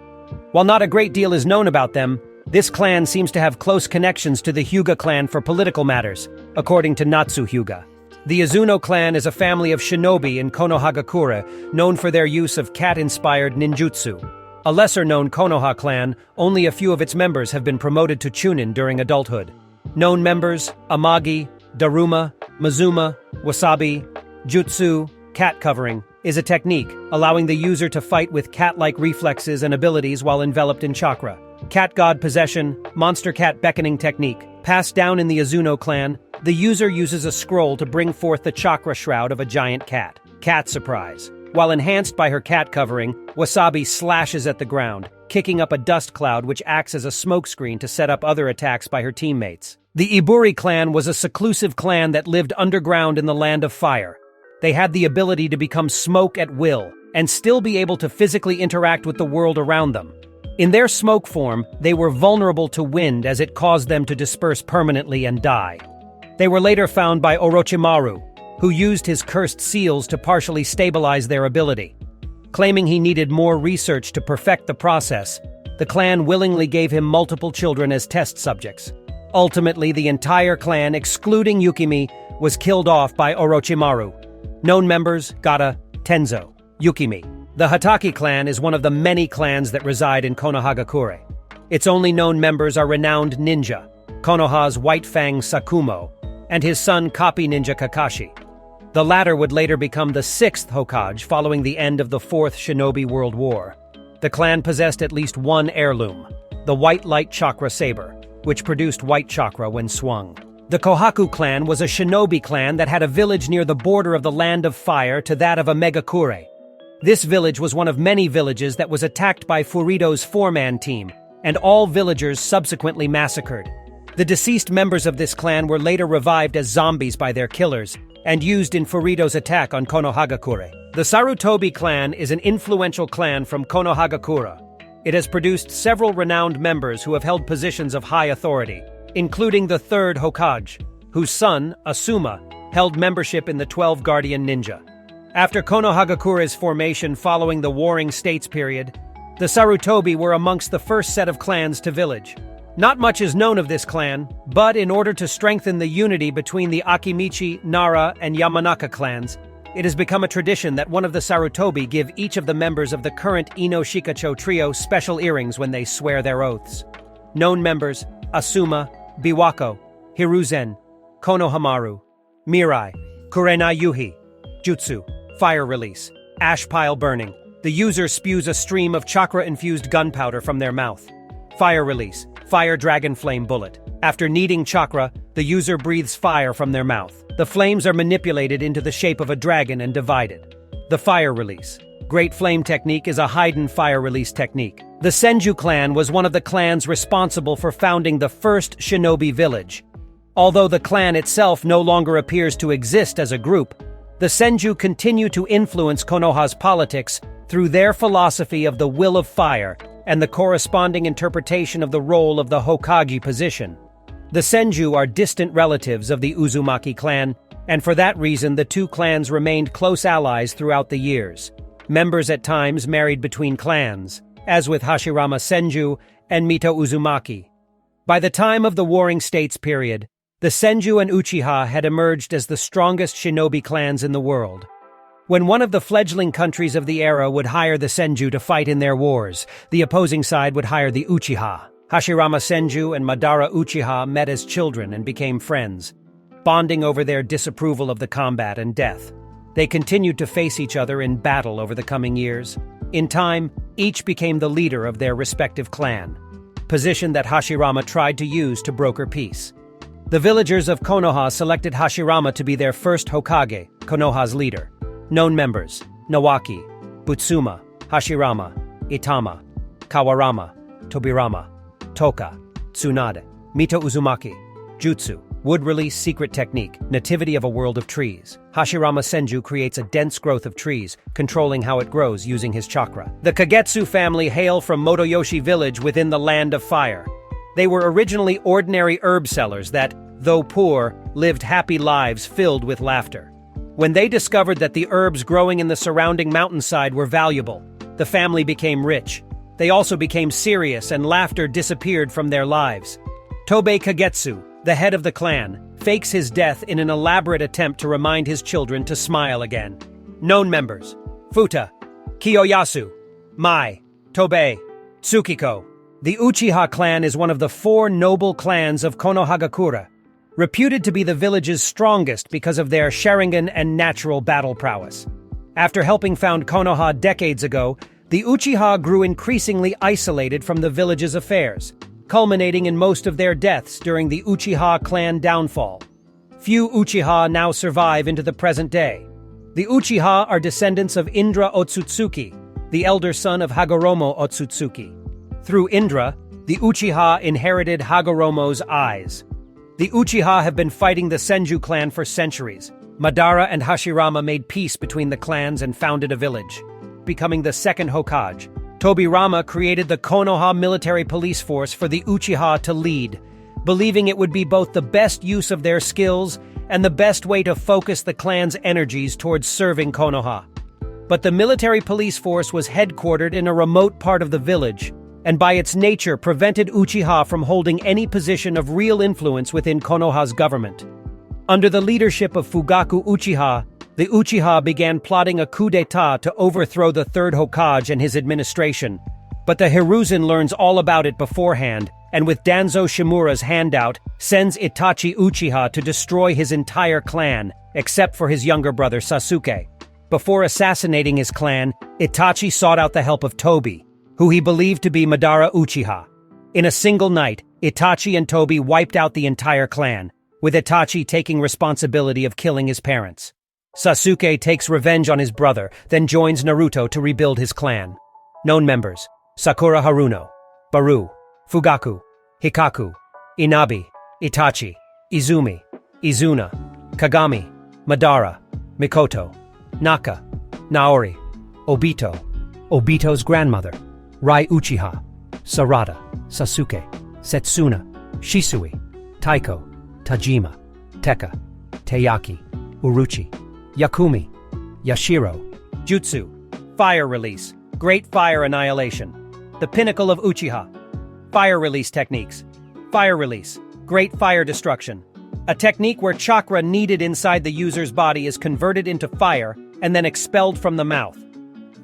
While not a great deal is known about them, this clan seems to have close connections to the Hyuga clan for political matters, according to Natsu Hyuga. The Izuno clan is a family of shinobi in Konohagakure, known for their use of cat-inspired ninjutsu. A lesser-known Konoha clan, only a few of its members have been promoted to chunin during adulthood. Known members: Amagi, Daruma, Mizuma, Wasabi. Jutsu, cat covering, is a technique, allowing the user to fight with cat-like reflexes and abilities while enveloped in chakra. Cat god possession, monster cat beckoning technique. Passed down in the Izuno clan, the user uses a scroll to bring forth the chakra shroud of a giant cat. Cat surprise. While enhanced by her cat covering, Wasabi slashes at the ground, kicking up a dust cloud which acts as a smokescreen to set up other attacks by her teammates. The Iburi clan was a seclusive clan that lived underground in the Land of Fire. They had the ability to become smoke at will, and still be able to physically interact with the world around them. In their smoke form, they were vulnerable to wind as it caused them to disperse permanently and die. They were later found by Orochimaru, who used his cursed seals to partially stabilize their ability. Claiming he needed more research to perfect the process, the clan willingly gave him multiple children as test subjects. Ultimately, the entire clan, excluding Yukimi, was killed off by Orochimaru. Known members: Gata, Tenzo, Yukimi. The Hatake Clan is one of the many clans that reside in Konohagakure. Its only known members are renowned ninja, Konoha's White Fang Sakumo, and his son Copy Ninja Kakashi. The latter would later become the 6th Hokage following the end of the 4th Shinobi World War. The clan possessed at least one heirloom, the White Light Chakra Saber, which produced white chakra when swung. The Kohaku clan was a shinobi clan that had a village near the border of the Land of Fire to that of Omegakure. This village was one of many villages that was attacked by Furido's 4-man team, and all villagers subsequently massacred. The deceased members of this clan were later revived as zombies by their killers, and used in Furido's attack on Konohagakure. The Sarutobi clan is an influential clan from Konohagakure. It has produced several renowned members who have held positions of high authority, including the 3rd Hokage, whose son, Asuma, held membership in the 12 Guardian Ninja. After Konohagakure's formation following the Warring States period, the Sarutobi were amongst the first set of clans to village. Not much is known of this clan, but in order to strengthen the unity between the Akimichi, Nara, and Yamanaka clans, it has become a tradition that one of the Sarutobi give each of the members of the current Ino Shikacho trio special earrings when they swear their oaths. Known members: Asuma, Biwako, Hiruzen, Konohamaru, Mirai, Kurenai Yuhi, Jutsu, Fire Release, Ash Pile Burning. The user spews a stream of chakra-infused gunpowder from their mouth. Fire Release, Fire Dragon Flame Bullet. After needing chakra, the user breathes fire from their mouth. The flames are manipulated into the shape of a dragon and divided. The Fire Release, Great Flame Technique is a hidden fire release technique. The Senju clan was one of the clans responsible for founding the first shinobi village. Although the clan itself no longer appears to exist as a group, the Senju continue to influence Konoha's politics through their philosophy of the will of fire and the corresponding interpretation of the role of the Hokage position. The Senju are distant relatives of the Uzumaki clan, and for that reason the two clans remained close allies throughout the years. Members at times married between clans, as with Hashirama Senju and Mito Uzumaki. By the time of the Warring States period, the Senju and Uchiha had emerged as the strongest shinobi clans in the world. When one of the fledgling countries of the era would hire the Senju to fight in their wars, the opposing side would hire the Uchiha. Hashirama Senju and Madara Uchiha met as children and became friends, bonding over their disapproval of the combat and death. They continued to face each other in battle over the coming years. In time, each became the leader of their respective clan, position that Hashirama tried to use to broker peace. The villagers of Konoha selected Hashirama to be their first Hokage, Konoha's leader. Known members: Nawaki, Butsuma, Hashirama, Itama, Kawarama, Tobirama, Toka, Tsunade, Mito Uzumaki. Jutsu, Wood Release Secret Technique, Nativity of a World of Trees. Hashirama Senju creates a dense growth of trees, controlling how it grows using his chakra. The Kagetsu family hail from Motoyoshi village within the Land of Fire. They were originally ordinary herb sellers that, though poor, lived happy lives filled with laughter. When they discovered that the herbs growing in the surrounding mountainside were valuable, the family became rich. They also became serious and laughter disappeared from their lives. Tobei Kagetsu, the head of the clan, fakes his death in an elaborate attempt to remind his children to smile again. Known members: Futa, Kiyoyasu, Mai, Tobei, Tsukiko. The Uchiha clan is one of the 4 noble clans of Konohagakure, reputed to be the village's strongest because of their Sharingan and natural battle prowess. After helping found Konoha decades ago, the Uchiha grew increasingly isolated from the village's affairs, culminating in most of their deaths during the Uchiha clan downfall. Few Uchiha now survive into the present day. The Uchiha are descendants of Indra Ōtsutsuki, the elder son of Hagoromo Ōtsutsuki. Through Indra, the Uchiha inherited Hagoromo's eyes. The Uchiha have been fighting the Senju clan for centuries. Madara and Hashirama made peace between the clans and founded a village, becoming the second Hokage. Tobirama created the Konoha military police force for the Uchiha to lead, believing it would be both the best use of their skills and the best way to focus the clan's energies towards serving Konoha. But the military police force was headquartered in a remote part of the village, and by its nature prevented Uchiha from holding any position of real influence within Konoha's government. Under the leadership of Fugaku Uchiha, the Uchiha began plotting a coup d'etat to overthrow the third Hokage and his administration. But the Hiruzen learns all about it beforehand, and with Danzo Shimura's handout, sends Itachi Uchiha to destroy his entire clan, except for his younger brother Sasuke. Before assassinating his clan, Itachi sought out the help of Tobi, who he believed to be Madara Uchiha. In a single night, Itachi and Tobi wiped out the entire clan, with Itachi taking responsibility of killing his parents. Sasuke takes revenge on his brother, then joins Naruto to rebuild his clan. Known members: Sakura Haruno, Baru, Fugaku, Hikaku, Inabi, Itachi, Izumi, Izuna, Kagami, Madara, Mikoto, Naka, Naori, Obito, Obito's grandmother, Rai Uchiha, Sarada, Sasuke, Setsuna, Shisui, Taiko, Tajima, Teka, Teiyaki, Uruchi, Yakumi, Yashiro. Jutsu, Fire Release, Great Fire Annihilation. The pinnacle of Uchiha. Fire Release Techniques. Fire Release, Great Fire Destruction. A technique where chakra needed inside the user's body is converted into fire and then expelled from the mouth.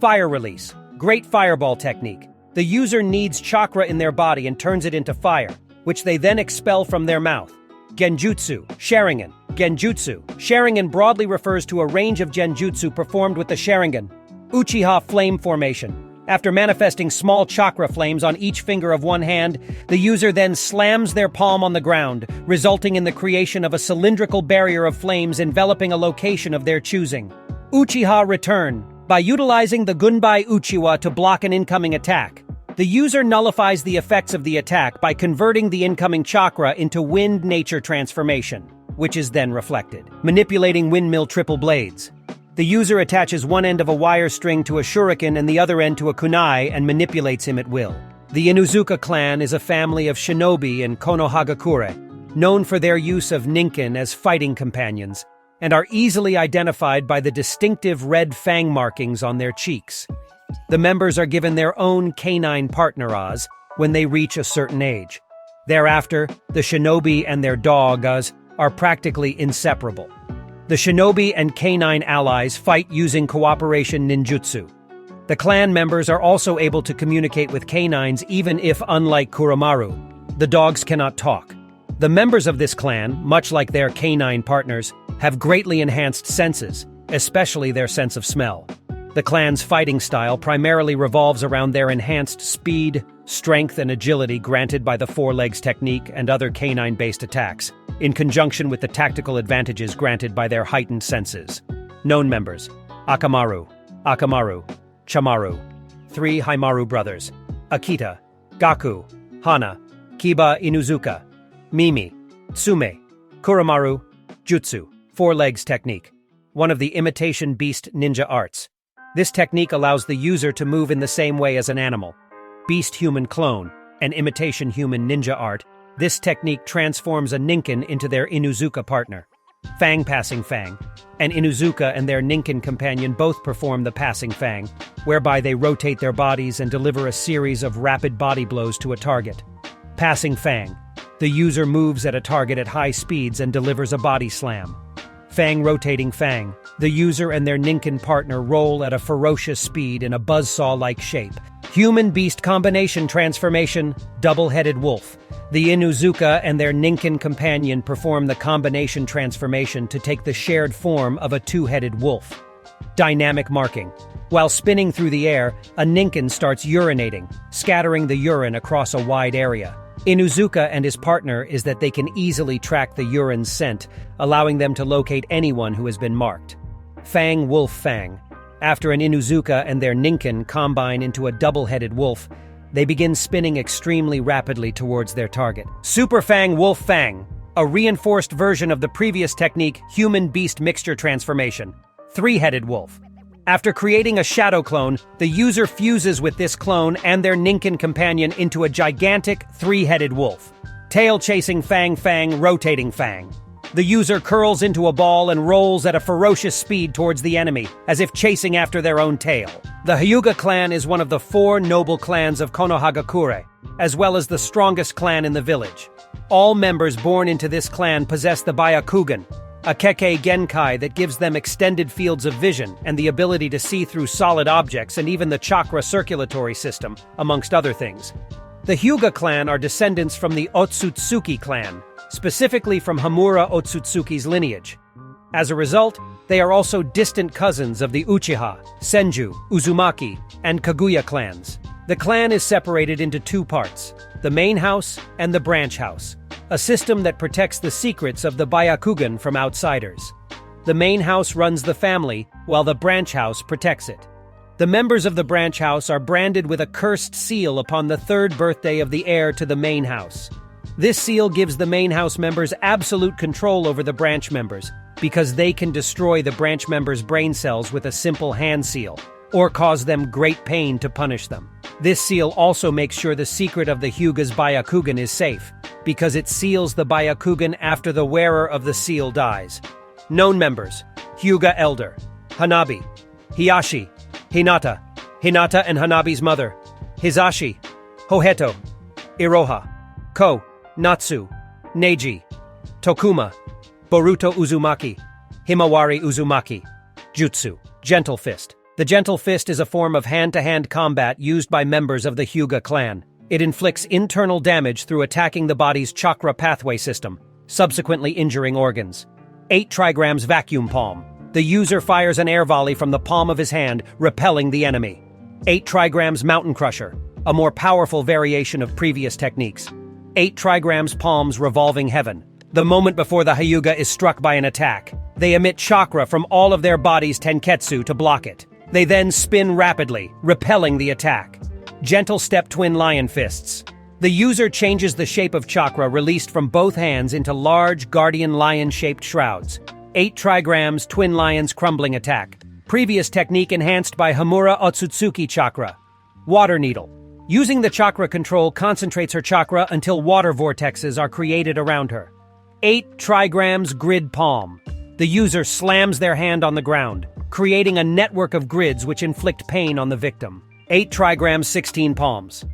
Fire release. Great fireball technique. The user needs chakra in their body and turns it into fire, which they then expel from their mouth. Genjutsu, Sharingan. Genjutsu. Sharingan broadly refers to a range of genjutsu performed with the Sharingan. Uchiha flame formation. After manifesting small chakra flames on each finger of one hand, the user then slams their palm on the ground, resulting in the creation of a cylindrical barrier of flames enveloping a location of their choosing. Uchiha return. By utilizing the Gunbai Uchiwa to block an incoming attack, the user nullifies the effects of the attack by converting the incoming chakra into wind nature transformation, which is then reflected. Manipulating windmill triple blades. The user attaches one end of a wire string to a shuriken and the other end to a kunai and manipulates him at will. The Inuzuka Clan is a family of shinobi in Konohagakure, known for their use of ninkin as fighting companions, and are easily identified by the distinctive red fang markings on their cheeks. The members are given their own canine partneras when they reach a certain age. Thereafter, the shinobi and their dogas are practically inseparable. The shinobi and canine allies fight using cooperation ninjutsu. The clan members are also able to communicate with canines even if, unlike Kuramaru, the dogs cannot talk. The members of this clan, much like their canine partners, have greatly enhanced senses, especially their sense of smell. The clan's fighting style primarily revolves around their enhanced speed, strength, and agility granted by the four legs technique and other canine-based attacks, in conjunction with the tactical advantages granted by their heightened senses. Known members: Akamaru, Chamaru, 3 Haimaru brothers, Akita, Gaku, Hana, Kiba Inuzuka, Mimi, Tsume, Kuramaru, Jutsu, 4 legs technique, one of the imitation beast ninja arts. This technique allows the user to move in the same way as an animal. Beast human clone, an imitation human ninja art, this technique transforms a ninkin into their Inuzuka partner. Fang passing fang. An Inuzuka and their ninkin companion both perform the passing fang, whereby they rotate their bodies and deliver a series of rapid body blows to a target. Passing fang. The user moves at a target at high speeds and delivers a body slam. Fang rotating fang. The user and their ninkin partner roll at a ferocious speed in a buzzsaw-like shape. Human-beast combination transformation, double-headed wolf. The Inuzuka and their ninkin companion perform the combination transformation to take the shared form of a two-headed wolf. Dynamic marking. While spinning through the air, a ninkin starts urinating, scattering the urine across a wide area. Inuzuka and his partner is that they can easily track the urine's scent, allowing them to locate anyone who has been marked. Fang Wolf Fang. After an Inuzuka and their ninkin combine into a double-headed wolf, they begin spinning extremely rapidly towards their target. Super Fang Wolf Fang, a reinforced version of the previous technique human-beast mixture transformation. 3-headed wolf. After creating a shadow clone, the user fuses with this clone and their ninkin companion into a gigantic 3-headed wolf. Tail-chasing Fang Fang Rotating Fang. The user curls into a ball and rolls at a ferocious speed towards the enemy, as if chasing after their own tail. The Hyuga Clan is one of the 4 noble clans of Konohagakure, as well as the strongest clan in the village. All members born into this clan possess the Byakugan, a Kekkei Genkai that gives them extended fields of vision and the ability to see through solid objects and even the chakra circulatory system, amongst other things. The Hyuga clan are descendants from the Ōtsutsuki Clan, specifically from Hamura Ōtsutsuki's lineage. As a result, they are also distant cousins of the Uchiha, Senju, Uzumaki, and Kaguya clans. The clan is separated into 2 parts, the main house and the branch house, a system that protects the secrets of the Byakugan from outsiders. The main house runs the family, while the branch house protects it. The members of the branch house are branded with a cursed seal upon the 3rd birthday of the heir to the main house. This seal gives the main house members absolute control over the branch members, because they can destroy the branch members' brain cells with a simple hand seal, or cause them great pain to punish them. This seal also makes sure the secret of the Hyuga's Byakugan is safe, because it seals the Byakugan after the wearer of the seal dies. Known members: Hyuga Elder, Hanabi, Hiyashi, Hinata and Hanabi's mother, Hizashi, Hoheto, Iroha, Ko, Natsu, Neji, Tokuma, Boruto Uzumaki, Himawari Uzumaki, Jutsu. Gentle Fist. The Gentle Fist is a form of hand-to-hand combat used by members of the Hyuga Clan. It inflicts internal damage through attacking the body's chakra pathway system, subsequently injuring organs. 8 trigrams Vacuum Palm. The user fires an air volley from the palm of his hand, repelling the enemy. 8 trigrams Mountain Crusher, a more powerful variation of previous techniques. 8 trigrams Palms Revolving Heaven. The moment before the Hyuga is struck by an attack, they emit chakra from all of their body's tenketsu to block it. They then spin rapidly, repelling the attack. Gentle Step Twin Lion Fists. The user changes the shape of chakra released from both hands into large, guardian lion-shaped shrouds. 8 trigrams Twin Lions Crumbling Attack. Previous technique enhanced by Shimura Ōtsutsuki Chakra. Water Needle. Using the chakra control concentrates her chakra until water vortexes are created around her. 8 trigrams Grid Palm. The user slams their hand on the ground, creating a network of grids which inflict pain on the victim. 8 trigrams 16 Palms.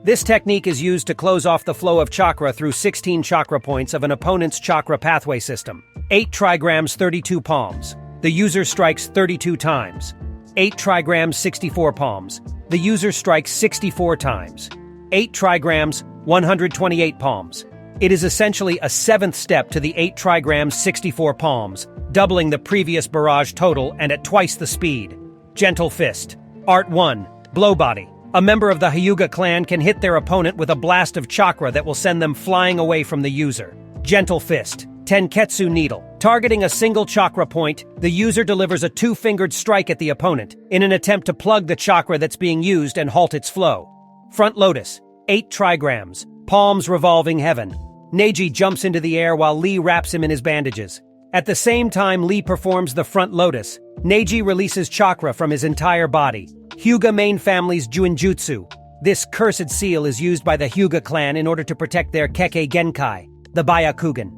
This technique is used to close off the flow of chakra through 16 chakra points of an opponent's chakra pathway system. 8 trigrams 32 Palms. The user strikes 32 times. 8 trigrams 64 Palms. The user strikes 64 times. 8 trigrams 128 Palms. It is essentially a 7th step to the 8 trigrams 64 Palms, doubling the previous barrage total and at twice the speed. Gentle Fist. Art 1. Blow Body. A member of the Hyuga Clan can hit their opponent with a blast of chakra that will send them flying away from the user. Gentle Fist. Tenketsu Needle. Targeting a single chakra point, the user delivers a 2-fingered strike at the opponent in an attempt to plug the chakra that's being used and halt its flow. Front Lotus. 8 trigrams. Palms Revolving Heaven. Neji jumps into the air while Lee wraps him in his bandages. At the same time Lee performs the Front Lotus, Neji releases chakra from his entire body. Hyuga main family's Juinjutsu. This cursed seal is used by the Hyuga clan in order to protect their Kekkei Genkai, the Byakugan.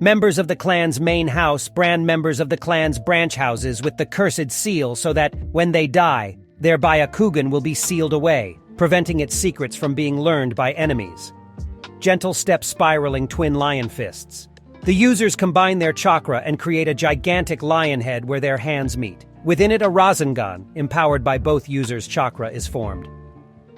Members of the clan's main house brand members of the clan's branch houses with the cursed seal so that, when they die, their Byakugan will be sealed away, preventing its secrets from being learned by enemies. Gentle Step Spiraling Twin Lion Fists. The users combine their chakra and create a gigantic lion head where their hands meet. Within it, a Rasengan, empowered by both users' chakra, is formed.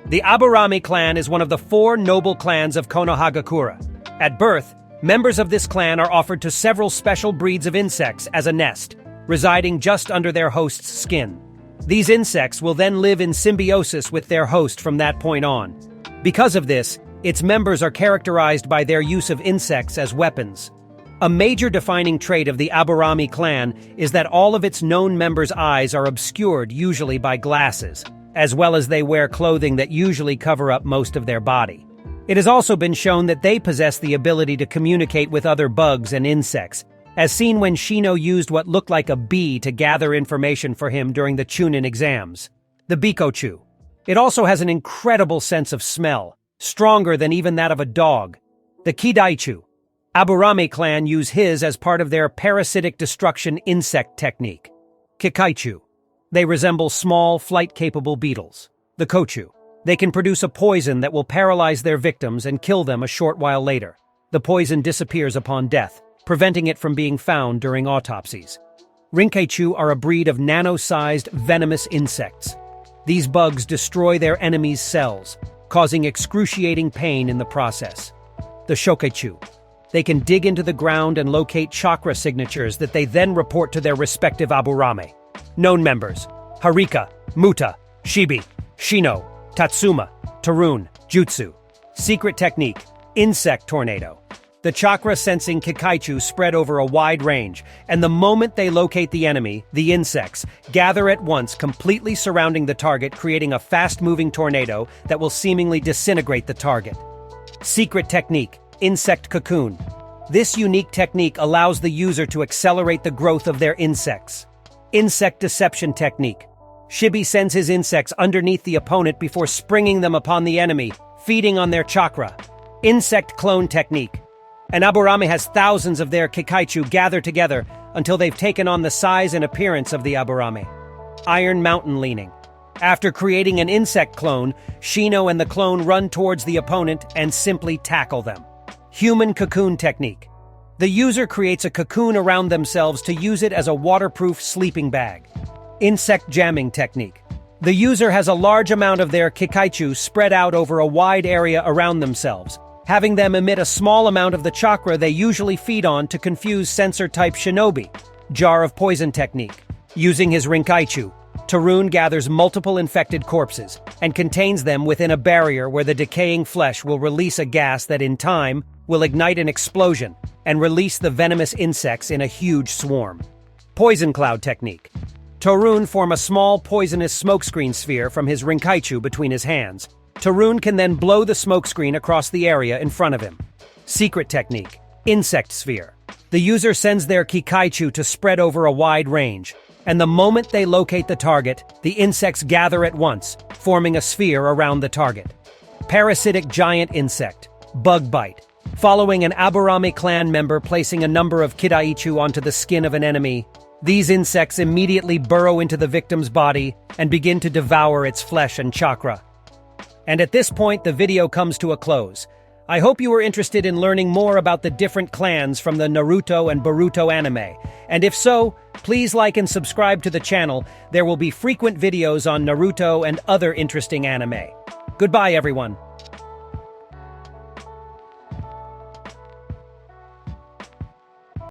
The Aburame clan is one of the 4 noble clans of Konohagakure. At birth, members of this clan are offered to several special breeds of insects as a nest, residing just under their host's skin. These insects will then live in symbiosis with their host from that point on. Because of this, its members are characterized by their use of insects as weapons. A major defining trait of the Aburame clan is that all of its known members' eyes are obscured usually by glasses, as well as they wear clothing that usually cover up most of their body. It has also been shown that they possess the ability to communicate with other bugs and insects, as seen when Shino used what looked like a bee to gather information for him during the Chunin exams. The Bikochu. It also has an incredible sense of smell, stronger than even that of a dog. The Kidaichu. Aburame clan use his as part of their parasitic destruction insect technique. Kekkaichu. They resemble small, flight-capable beetles. The Kochu. They can produce a poison that will paralyze their victims and kill them a short while later. The poison disappears upon death, preventing it from being found during autopsies. Rinkeichu are a breed of nano-sized, venomous insects. These bugs destroy their enemies' cells, causing excruciating pain in the process. The Shokeichu. They can dig into the ground and locate chakra signatures that they then report to their respective Aburame. Known members: Harika, Muta, Shibi, Shino, Tatsuma, Tarun, Jutsu. Secret technique: Insect Tornado. The chakra-sensing Kekkaichu spread over a wide range, and the moment they locate the enemy, the insects, gather at once, completely surrounding the target, creating a fast-moving tornado that will seemingly disintegrate the target. Secret technique: Insect Cocoon. This unique technique allows the user to accelerate the growth of their insects. Insect Deception Technique. Shibi sends his insects underneath the opponent before springing them upon the enemy, feeding on their chakra. Insect Clone Technique. An Aburame has thousands of their Kekkaichu gathered together until they've taken on the size and appearance of the Aburame. Iron Mountain Leaning. After creating an insect clone, Shino and the clone run towards the opponent and simply tackle them. Human Cocoon Technique. The user creates a cocoon around themselves to use it as a waterproof sleeping bag. Insect jamming technique. The user has a large amount of their Kekkaichu spread out over a wide area around themselves, having them emit a small amount of the chakra they usually feed on to confuse sensor-type shinobi. Jar of poison technique. Using his Rinkaichu, Tarun gathers multiple infected corpses and contains them within a barrier where the decaying flesh will release a gas that in time will ignite an explosion and release the venomous insects in a huge swarm. Poison cloud technique. Tarun form a small poisonous smokescreen sphere from his Rinkaichu between his hands. Tarun can then blow the smokescreen across the area in front of him. Secret technique. Insect sphere. The user sends their Kekkaichu to spread over a wide range, and the moment they locate the target, the insects gather at once, forming a sphere around the target. Parasitic giant insect. Bug bite. Following an Aburame clan member placing a number of Kidaichu onto the skin of an enemy, these insects immediately burrow into the victim's body and begin to devour its flesh and chakra. And at this point, the video comes to a close. I hope you were interested in learning more about the different clans from the Naruto and Boruto anime. And if so, please like and subscribe to the channel. There will be frequent videos on Naruto and other interesting anime. Goodbye, everyone.